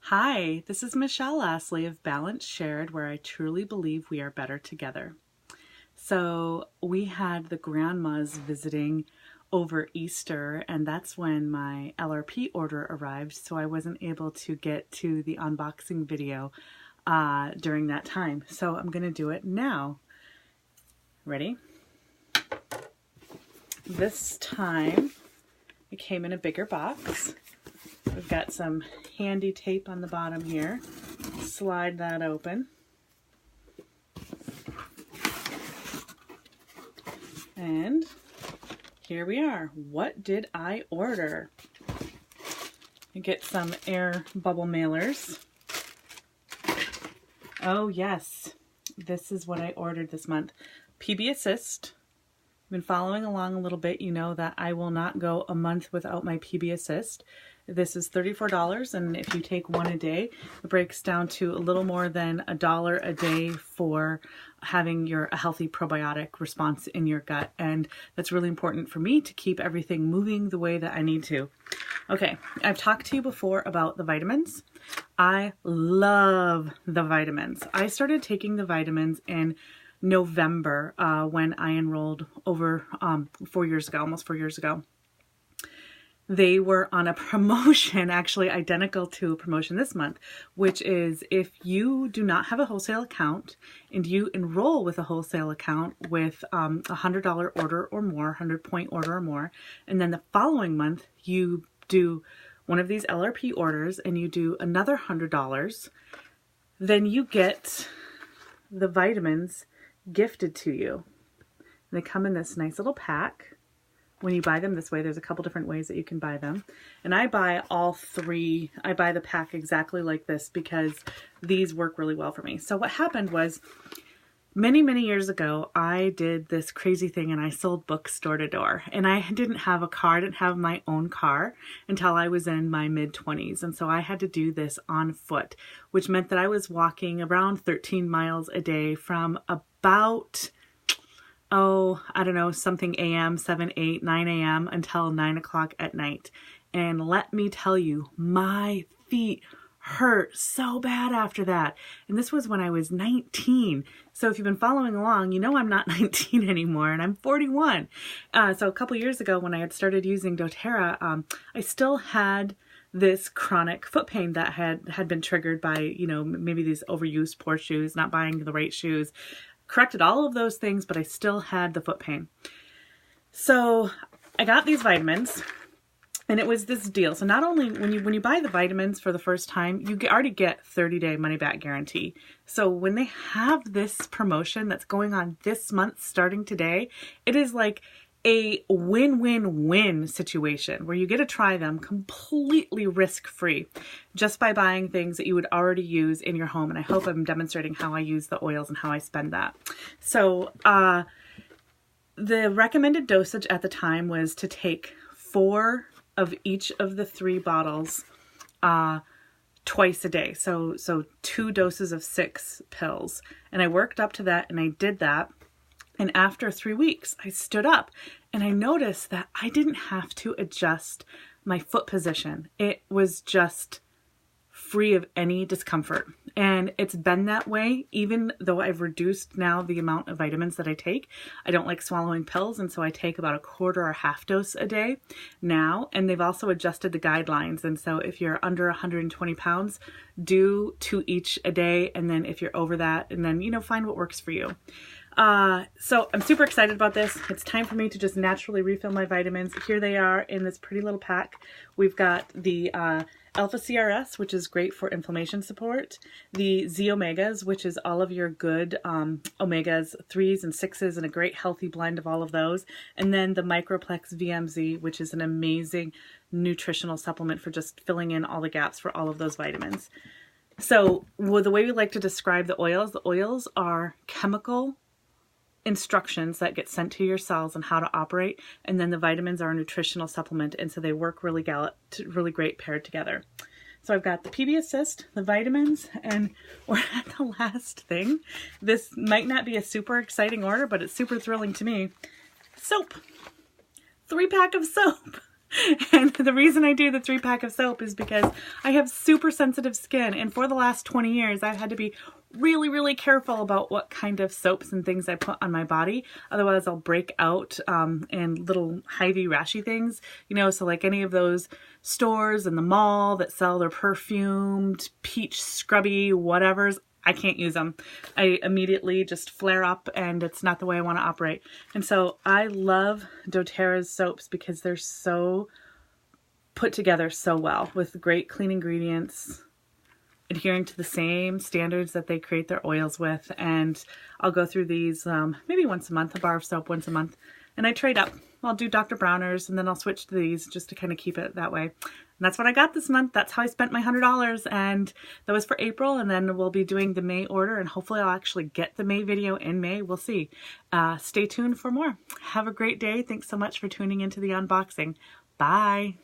Hi, this is Michelle Lasley of Balance Shared, where I truly believe we are better together. So we had the grandmas visiting over Easter, and that's when my LRP order arrived, so I wasn't able to get to the unboxing video during that time. So I'm going to do it now. Ready? This time it came in a bigger box. We've got some handy tape on the bottom here. Slide that open. And here we are. What did I order? I get some air bubble mailers. Oh yes, this is what I ordered this month. PB Assist. Been following along a little bit, you know that I will not go a month without my PB Assist. This is $34, and if you take one a day, it breaks down to a little more than $1 a day for having a healthy probiotic response in your gut, and that's really important for me to keep everything moving the way that I need to. Okay, I've talked to you before about the vitamins. I love the vitamins. I started taking the vitamins in November when I enrolled over 4 years ago, almost 4 years ago. They were on a promotion, actually identical to a promotion this month, which is if you do not have a wholesale account and you enroll with a wholesale account with a $100 order or more, 100-point order or more, and then the following month you do one of these LRP orders and you do another $100, then you get the vitamins gifted to you. They come in this nice little pack. When you buy them this way, there's a couple different ways that you can buy them. And I buy all three. I buy the pack exactly like this because these work really well for me. So what happened was many, many years ago, I did this crazy thing and I sold books door to door. And I didn't have a car, I didn't have my own car until I was in my mid-20s. And so I had to do this on foot, which meant that I was walking around 13 miles a day from about I don't know, something a.m., 7, 8, 9 a.m. until 9 o'clock at night. And let me tell you, my feet hurt so bad after that. And this was when I was 19. So if you've been following along, you know I'm not 19 anymore and I'm 41. So a couple years ago when I had started using doTERRA, I still had this chronic foot pain that had been triggered by, you know, maybe these overused poor shoes, not buying the right shoes. Corrected all of those things, but I still had the foot pain. So I got these vitamins and it was this deal. So not only when you buy the vitamins for the first time, you already get 30-day money back guarantee. So when they have this promotion that's going on this month starting today, it is like a win-win-win situation where you get to try them completely risk-free just by buying things that you would already use in your home. And I hope I'm demonstrating how I use the oils and how I spend that. So the recommended dosage at the time was to take 4 of each of the 3 bottles twice a day. So 2 doses of 6 pills. And I worked up to that and I did that. And after 3 weeks, I stood up and I noticed that I didn't have to adjust my foot position. It was just free of any discomfort. And it's been that way, even though I've reduced now the amount of vitamins that I take. I don't like swallowing pills, and so I take about a quarter or half dose a day now. And they've also adjusted the guidelines. And so if you're under 120 pounds, do 2 each a day. And then if you're over that, and then, you know, find what works for you. So I'm super excited about this. It's time for me to just naturally refill my vitamins. Here they are in this pretty little pack. We've got the Alpha CRS, which is great for inflammation support. The Z Omegas, which is all of your good omegas 3s and 6s and a great healthy blend of all of those. And then the Microplex VMZ, which is an amazing nutritional supplement for just filling in all the gaps for all of those vitamins. So the way we like to describe the oils are chemical instructions that get sent to your cells on how to operate, and then the vitamins are a nutritional supplement, and so they work really great paired together. So I've got the PB Assist, the vitamins, and we're at the last thing. This might not be a super exciting order, but it's super thrilling to me. Soap. 3-pack of soap. And the reason I do the 3-pack of soap is because I have super sensitive skin, and for the last 20 years I've had to be really, really careful about what kind of soaps and things I put on my body. Otherwise I'll break out and little hivey rashy things, you know, so like any of those stores in the mall that sell their perfumed peach scrubby whatevers, I can't use them. I immediately just flare up, and it's not the way I want to operate. And so I love doTERRA's soaps because they're so put together so well with great clean ingredients, adhering to the same standards that they create their oils with. And I'll go through these maybe once a month, a bar of soap once a month, and I trade up. I'll do Dr. Bronner's and then I'll switch to these just to kind of keep it that way. And that's what I got this month. That's how I spent my $100, and that was for April, and then we'll be doing the May order, and hopefully I'll actually get the May video in May. We'll see. Stay tuned for more. Have a great day. Thanks so much for tuning into the unboxing. Bye.